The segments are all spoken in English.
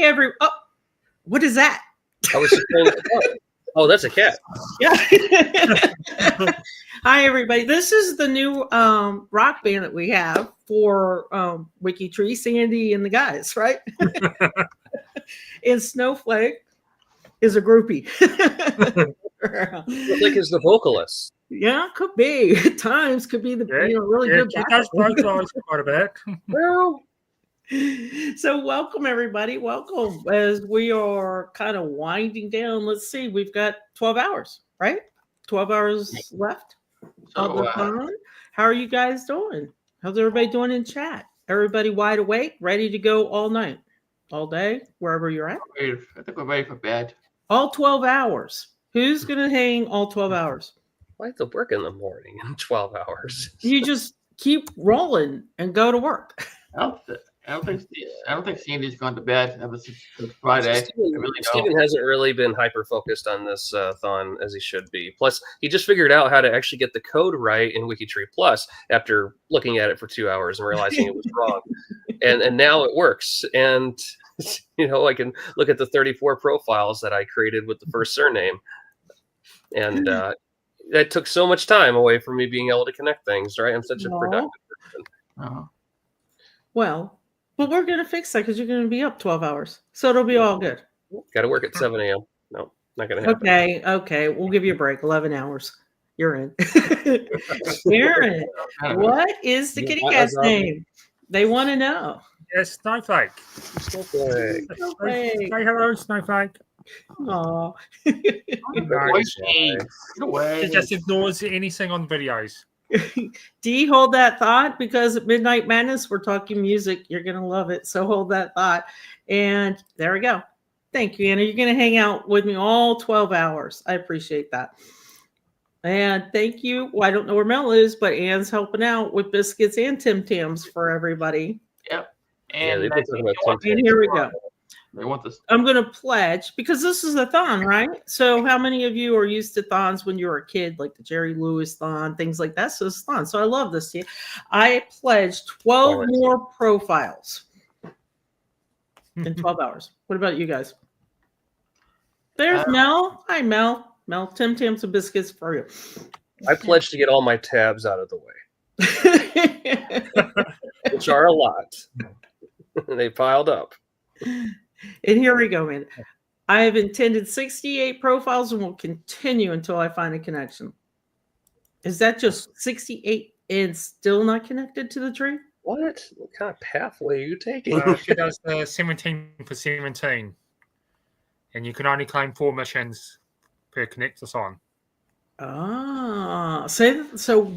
Oh, what is that? I was just saying, oh, that's a cat. Yeah. Hi, everybody. This is the new rock band that we have for WikiTree, Sandy and the guys, right? And Snowflake is a groupie. Snowflake is the vocalist. Yeah, could be. At times could be the really good. She does vocalize quite a bit. Well, so welcome everybody. Welcome as we are kind of winding down. Let's see, we've got 12 hours, right? 12 hours left of the time. How are you guys doing? How's everybody doing in chat? Everybody wide awake, ready to go all night, all day, wherever you're at? I think we're ready for bed. All 12 hours. Who's going to hang all 12 hours? I have to work in the morning in 12 hours. You just keep rolling and go to work. I don't think Sandy's gone to bed ever since Friday. Steven hasn't really been hyper focused on this thon as he should be. Plus, he just figured out how to actually get the code right in WikiTree Plus after looking at it for 2 hours and realizing it was wrong. And now it works. And I can look at the 34 profiles that I created with the first surname. And that took so much time away from me being able to connect things, right? I'm such a productive person. Well, but we're going to fix that because you're going to be up 12 hours. So it'll be all good. Got to work at 7 a.m. No, not going to happen. Okay. We'll give you a break. 11 hours. You're in. Aaron, what is the kitty cat's name? They want to know. Yes, Snowflake. Snowflake. Say hello, Snowflake. Oh. She just ignores anything on videos. D, hold that thought, because at Midnight Madness, we're talking music. You're going to love it. So hold that thought. And there we go. Thank you, Anna. You're going to hang out with me all 12 hours. I appreciate that. And thank you. Well, I don't know where Mel is, but Anne's helping out with biscuits and Tim Tams for everybody. Yep. And here we go. They want this. I'm going to pledge, because this is a thon, right? So how many of you are used to thons when you were a kid, like the Jerry Lewis thon, things like that? So it's thon. So I love this. I pledged 12 more profiles in 12 hours. What about you guys? There's Mel. Hi, Mel. Mel, Tim Tams and biscuits for you. I pledged to get all my tabs out of the way, which are a lot. They piled up. And here we go, man. I have intended 68 profiles and will continue until I find a connection. Is that just 68 and still not connected to the tree? What kind of pathway are you taking? She does 17 for 17. And you can only claim 4 missions per connect-a-thon. So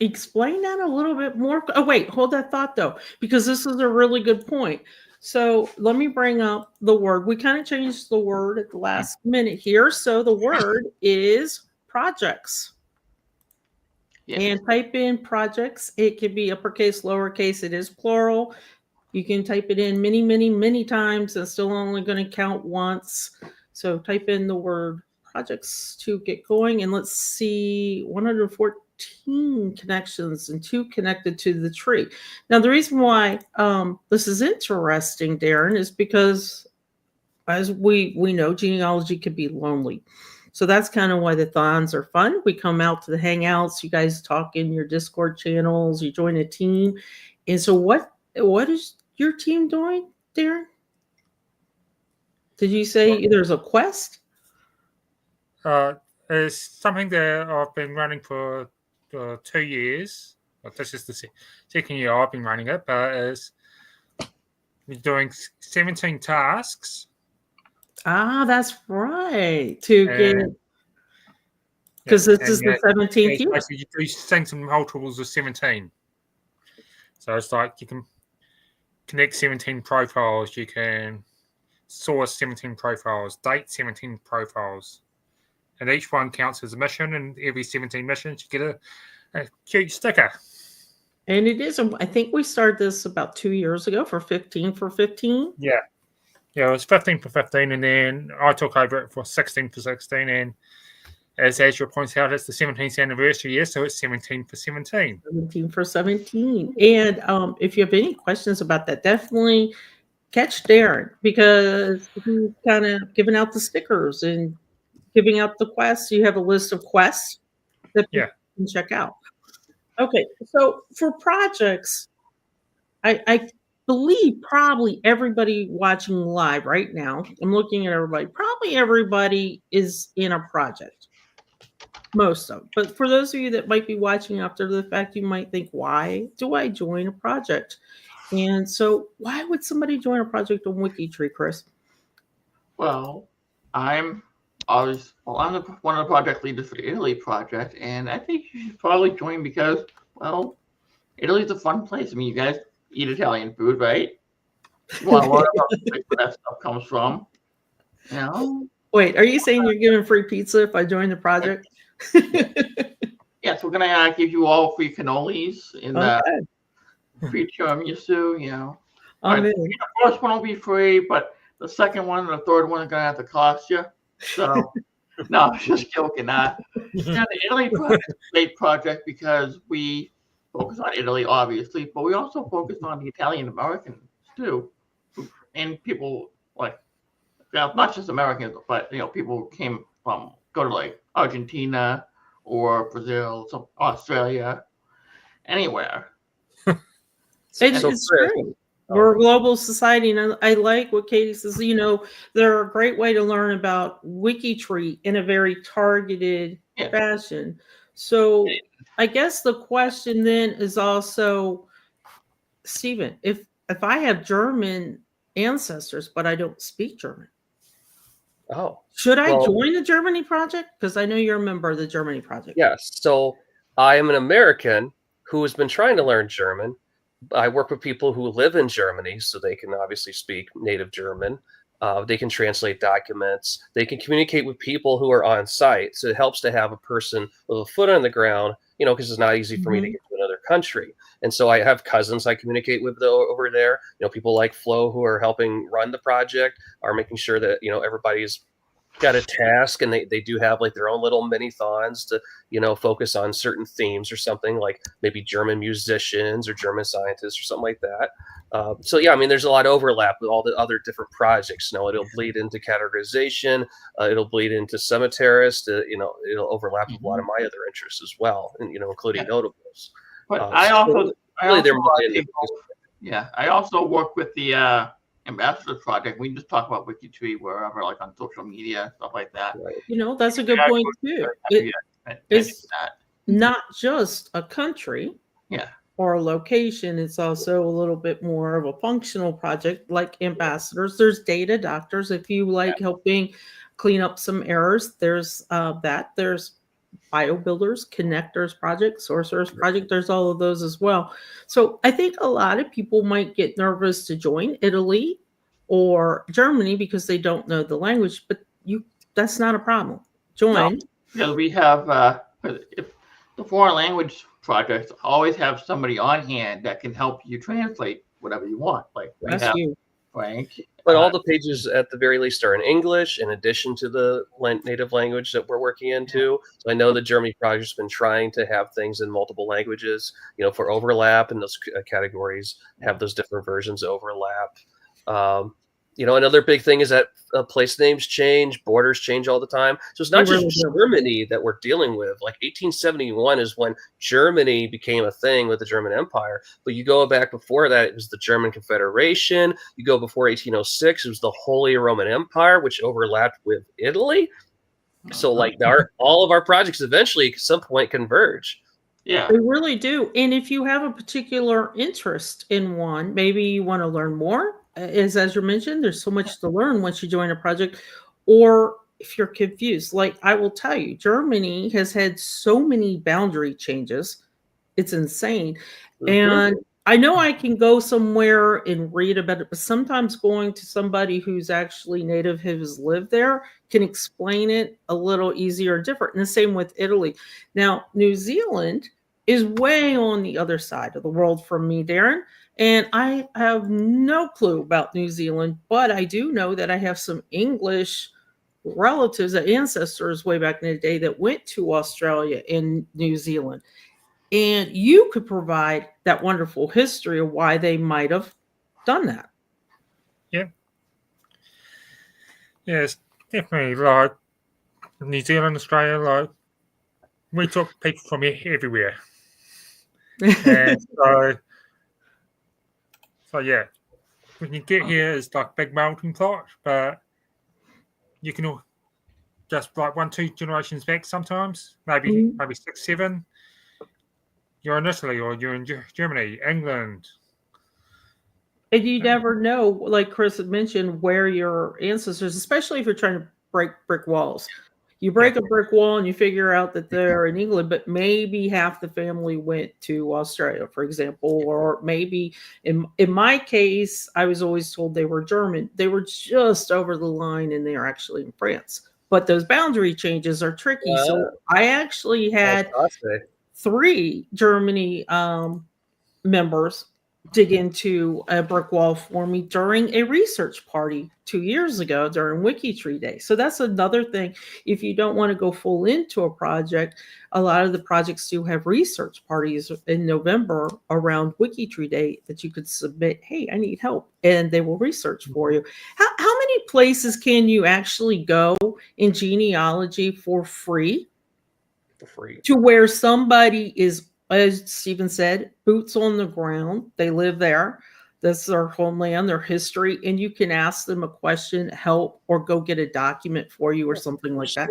explain that a little bit more. Oh, wait, hold that thought, though, because this is a really good point. So let me bring up the word. We kind of changed the word at the last minute here. So the word is projects. Yeah. And type in projects. It can be uppercase, lowercase. It is plural. You can type it in many, many, many times and still only going to count once. So type in the word projects to get going. And let's see, 114 connections and 2 connected to the tree. Now, the reason why this is interesting, Darren, is because as we know, genealogy can be lonely. So that's kind of why the thons are fun. We come out to the hangouts. You guys talk in your Discord channels. You join a team. And so what is your team doing, Darren? Did you say there's a quest? It's something that I've been running for 2 years. Well, this is the second year I've been running it, but it's doing 17 tasks. That's right. Because this is the 17th year. You do things in multiples of 17. So it's like you can connect 17 profiles, you can source 17 profiles, date 17 profiles. And each one counts as a mission, and every 17 missions, you get a cute sticker. And it is, I think we started this about 2 years ago for 15 for 15. Yeah. Yeah, it was 15 for 15, and then I took over it for 16 for 16. And as Azure points out, it's the 17th anniversary year, so it's 17 for 17. 17 for 17. And if you have any questions about that, definitely catch Darren because he's kind of giving out the stickers and giving out the quests. You have a list of quests that people can check out. Okay, so for projects, I believe probably everybody watching live right now, I'm looking at everybody, probably everybody is in a project. Most of them. But for those of you that might be watching after the fact, you might think, why do I join a project? And so why would somebody join a project on WikiTree, Chris? Well, I'm one of the project leaders for the Italy project, and I think you should probably join because, well, Italy's a fun place. I mean, you guys eat Italian food, right? You want to learn about where that stuff comes from. You know? Wait, are you saying you're giving free pizza if I join the project? Yes, we're gonna give you all free cannolis in the free tiramisu. You know, the first one will be free, but the second one and the third one are gonna have to cost you. So, no, I'm just joking. The Italy project is a great project because we focus on Italy, obviously, but we also focus on the Italian Americans too, and people like, not just Americans, but people who go to like Argentina or Brazil, Australia, anywhere. It's great. We're a global society, and I like what Katie says. They're a great way to learn about WikiTree in a very targeted fashion. So I guess the question then is also, Stephen, if I have German ancestors, but I don't speak German, should I join the Germany project? Because I know you're a member of the Germany project. Yes. So I am an American who has been trying to learn German. I work with people who live in Germany, so they can obviously speak native German. They can translate documents. They can communicate with people who are on site. So it helps to have a person with a foot on the ground, because it's not easy for me to get to another country. And so I have cousins I communicate with over there. People like Flo who are helping run the project, are making sure that, everybody's got a task, and they do have like their own little mini-thons to focus on certain themes or something, like maybe German musicians or German scientists or something like that. So yeah, I mean, there's a lot of overlap with all the other different projects. It'll bleed into categorization, it'll bleed into cemeterist, it'll overlap with a lot of my other interests as well, and including notables. But I also work with the Ambassador project. We just talk about WikiTree wherever, like on social media, stuff like that. Right. That's a good point too. It's not just a country or a location. It's also a little bit more of a functional project, like ambassadors. There's data doctors. If you like helping clean up some errors, there's that. There's BioBuilders, Connectors project, Sorcerers project. There's all of those as well. So I think a lot of people might get nervous to join Italy or Germany because they don't know the language, but that's not a problem. Join. Because we have if the foreign language projects always have somebody on hand that can help you translate whatever you want. Like we have Frank. But all the pages at the very least are in English, in addition to the native language that we're working into. So I know the Germany project's been trying to have things in multiple languages, for overlap, and those categories have those different versions overlap. Another big thing is that place names change, borders change all the time. So it's not just Germany that we're dealing with. Like 1871 is when Germany became a thing with the German Empire. But you go back before that, it was the German Confederation. You go before 1806, it was the Holy Roman Empire, which overlapped with Italy. So all of our projects eventually at some point converge. Yeah, they really do. And if you have a particular interest in one, maybe you want to learn more. As you mentioned, there's so much to learn once you join a project. Or if you're confused, like I will tell you, Germany has had so many boundary changes. It's insane. And I know I can go somewhere and read about it, but sometimes going to somebody who's actually native, who's lived there, can explain it a little easier and different. And the same with Italy. Now, New Zealand is way on the other side of the world from me, Darren. And I have no clue about New Zealand, but I do know that I have some English relatives, ancestors way back in the day that went to Australia and New Zealand. And you could provide that wonderful history of why they might have done that. Yeah, it's definitely like New Zealand, Australia. Like we took people from everywhere, and so yeah, when you get here, it's like big melting pot, but you can all just like 1-2 generations back sometimes, maybe 6, 7. You're in Italy or you're in Germany, England. And you never know, like Chris had mentioned, where your ancestors, especially if you're trying to break brick walls. You break a brick wall and you figure out that they're in England, but maybe half the family went to Australia, for example, or maybe in my case, I was always told they were German. They were just over the line and they're actually in France. But those boundary changes are tricky. So I actually had 3 Germany members dig into a brick wall for me during a research party 2 years ago during WikiTree Day. So that's another thing. If you don't want to go full into a project, a lot of the projects do have research parties in November around WikiTree Day that you could submit, hey, I need help, and they will research for you. How many places can you actually go in genealogy for free? To where somebody is, as Stephen said, boots on the ground. They live there. That's their homeland, their history, and you can ask them a question, help, or go get a document for you or something like that.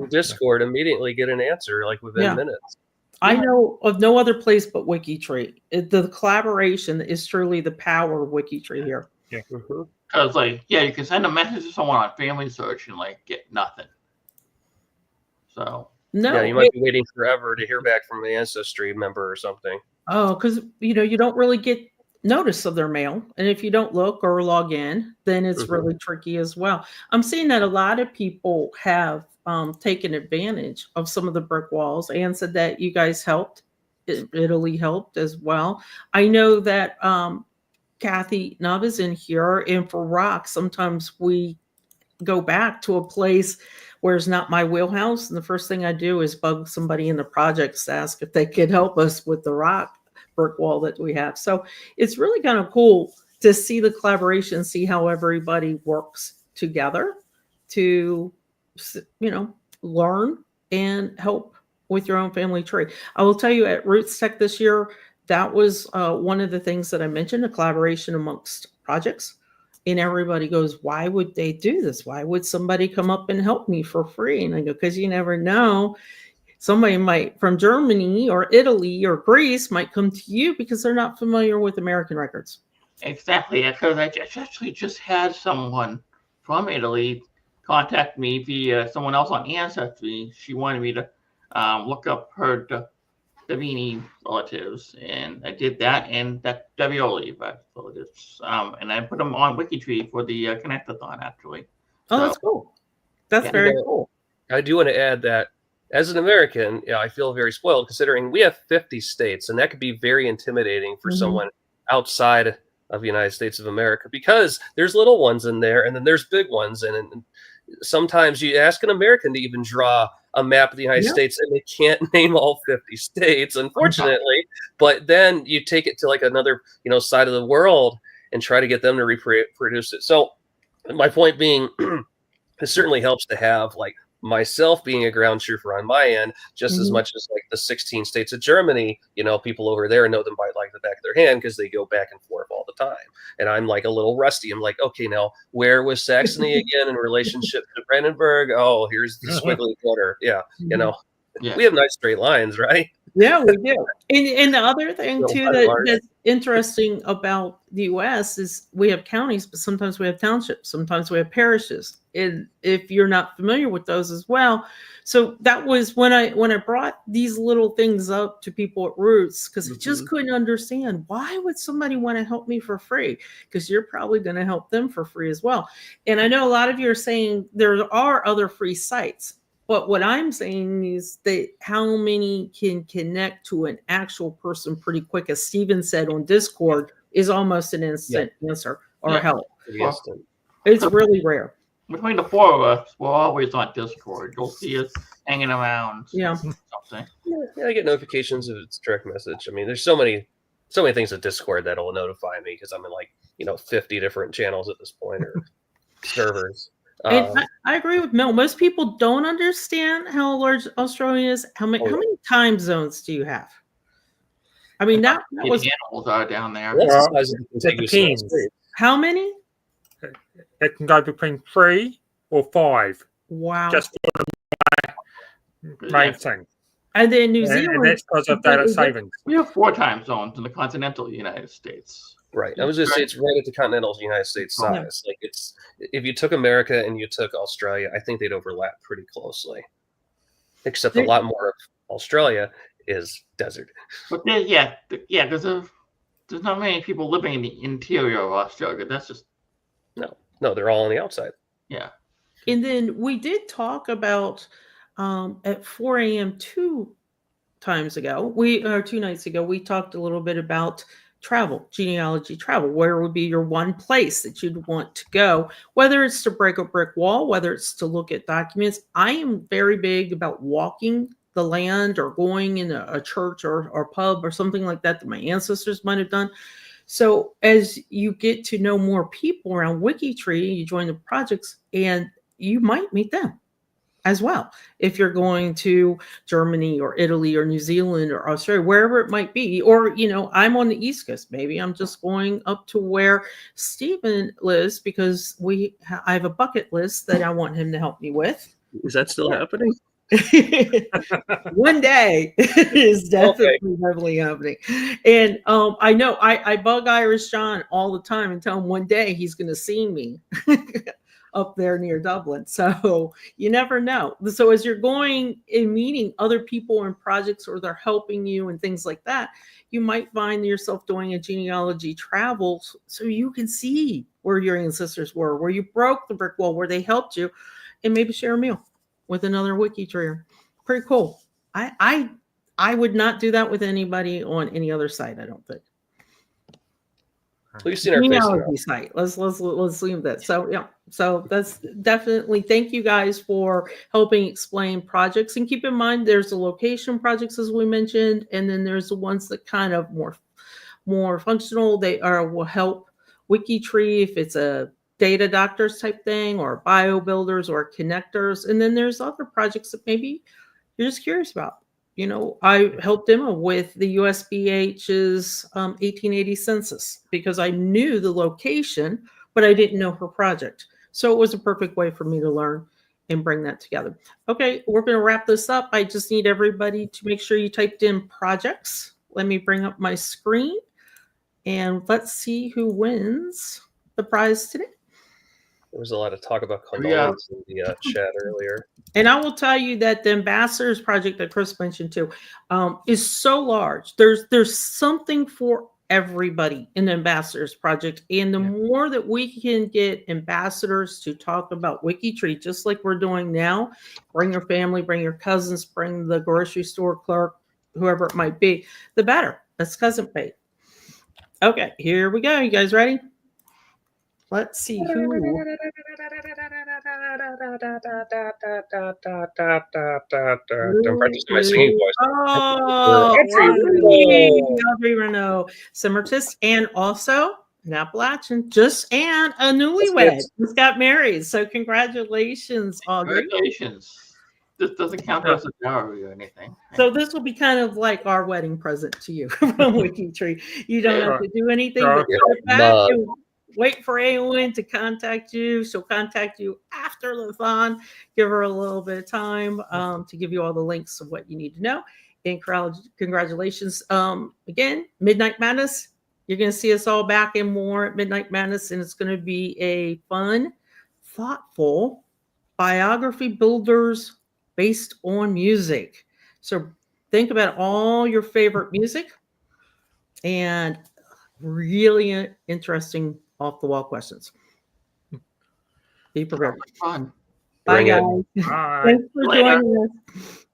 Discord, immediately get an answer like within minutes. I know of no other place but WikiTree. The collaboration is truly the power of WikiTree here. Yeah. Because you can send a message to someone on Family Search and get nothing. So. No, yeah, you might be waiting forever to hear back from an Ancestry member or something. Oh, because you don't really get notice of their mail, and if you don't look or log in, then it's really tricky as well. I'm seeing that a lot of people have taken advantage of some of the brick walls and said that you guys helped. Italy helped as well. I know that Kathy Nubb is in here, and for rock, sometimes we go back to a place where it's not my wheelhouse, and the first thing I do is bug somebody in the projects to ask if they could help us with the rock brick wall that we have. So it's really kind of cool to see the collaboration, see how everybody works together to, learn and help with your own family tree. I will tell you, at Roots Tech this year, that was one of the things that I mentioned, a collaboration amongst projects. And everybody goes, why would they do this? Why would somebody come up and help me for free? And I go, because you never know. Somebody might from Germany or Italy or Greece might come to you because they're not familiar with American records. Exactly. Because I actually just had someone from Italy contact me via someone else on Ancestry. She wanted me to look up her Davini relatives, and I did that, and that Devioli relatives, and I put them on WikiTree for the Connectathon, actually. Oh, that's cool. That's very cool. I do want to add that as an American, I feel very spoiled considering we have 50 states, and that could be very intimidating for someone outside of the United States of America because there's little ones in there, and then there's big ones, and sometimes you ask an American to even draw a map of the United States and they can't name all 50 states, unfortunately. But then you take it to another, side of the world and try to get them to reproduce it. So my point being, it certainly helps to have myself being a ground truther on my end, just as much as the 16 states of Germany, people over there know them by the back of their hand because they go back and forth all the time. And I'm a little rusty. I'm okay, now where was Saxony again in relationship to Brandenburg? Oh, here's the squiggly border. Yeah, we have nice straight lines, right? Yeah, we do. And the other thing too that's interesting about the U.S. is we have counties, but sometimes we have townships, sometimes we have parishes. And if you're not familiar with those as well, so that was when I brought these little things up to people at Roots, because I just couldn't understand, why would somebody want to help me for free? Because you're probably going to help them for free as well. And I know a lot of you are saying there are other free sites. But what I'm saying is that how many can connect to an actual person pretty quick, as Stephen said on Discord, is almost an instant answer or help. It's really rare. Between the 4 of us, we're always on Discord. You'll see us hanging around. Yeah. Something. Yeah, I get notifications if it's direct message. I mean, there's so many so many things at Discord that'll notify me because I'm in like 50 different channels at this point or servers. And I agree with Mel. Most people don't understand how large Australia is. How many time zones do you have? I mean, that was animals are down there. That's the size of the contiguous United depends. States. how many? It can go between 3 or 5. Wow. Just for the main thing. And then New Zealand. And that's because of data savings. We have 4 time zones in the continental United States. Right. I was going to say it's right at the continental United States size. Like it's if you took America and you took Australia, I think they'd overlap pretty closely. Except a lot more of Australia is desert. But because there's not many people living in the interior of Australia. That's just no, they're all on the outside. Yeah. And then we did talk about at 4 a.m. 2 nights ago, we talked a little bit about travel, genealogy travel. Where would be your one place that you'd want to go, whether it's to break a brick wall, whether it's to look at documents. I am very big about walking the land or going in a church or pub or something like that my ancestors might have done. So as you get to know more people around WikiTree, you join the projects and you might meet them as well. If you're going to Germany or Italy or New Zealand or Australia, wherever it might be, or, I'm on the East Coast, maybe I'm just going up to where Stephen lives because I have a bucket list that I want him to help me with. Is that still happening? One day is definitely happening. And I know I bug Irish John all the time and tell him one day he's going to see me up there near Dublin. So you never know. So as you're going and meeting other people in projects or they're helping you and things like that, you might find yourself doing a genealogy travel so you can see where your ancestors were, where you broke the brick wall, where they helped you, and maybe share a meal with another WikiTreeer. Pretty cool. I would not do that with anybody on any other site, I don't think. Well, you've seen our genealogy site. Let's leave that. So yeah. So that's definitely, thank you guys for helping explain projects. And keep in mind there's the location projects as we mentioned, and then there's the ones that kind of more functional. They will help WikiTree if it's a data doctors type thing or bio builders or connectors. And then there's other projects that maybe you're just curious about. I helped demo with the USBH's 1880 census because I knew the location, but I didn't know her project. So it was a perfect way for me to learn and bring that together. Okay, we're going to wrap this up. I just need everybody to make sure you typed in projects. Let me bring up my screen and let's see who wins the prize today. There was a lot of talk about condolence in the chat earlier. And I will tell you that the Ambassadors Project that Chris mentioned too is so large. There's something for everybody in the Ambassadors Project. And the more that we can get ambassadors to talk about WikiTree, just like we're doing now, bring your family, bring your cousins, bring the grocery store clerk, whoever it might be, the better. That's cousin bait. Okay, here we go. You guys ready? Let's see who. Don't practice my singing voice. Audrey Renault, Summertist, and also an Appalachian, and a newlywed. Just got married. So congratulations, Audrey. Congratulations. This doesn't count as a dowry or anything. So this will be kind of like our wedding present to you from WikiTree. You don't have to do anything but sit back and wait for AON to contact you. She'll contact you after the thon. Give her a little bit of time to give you all the links of what you need to know. And congratulations. Again, Midnight Madness. You're going to see us all back and more at Midnight Madness, and it's going to be a fun, thoughtful biography builders based on music. So think about all your favorite music and really interesting off-the-wall questions. Be prepared. Fun. Bye, guys. Bye. Thanks for joining us.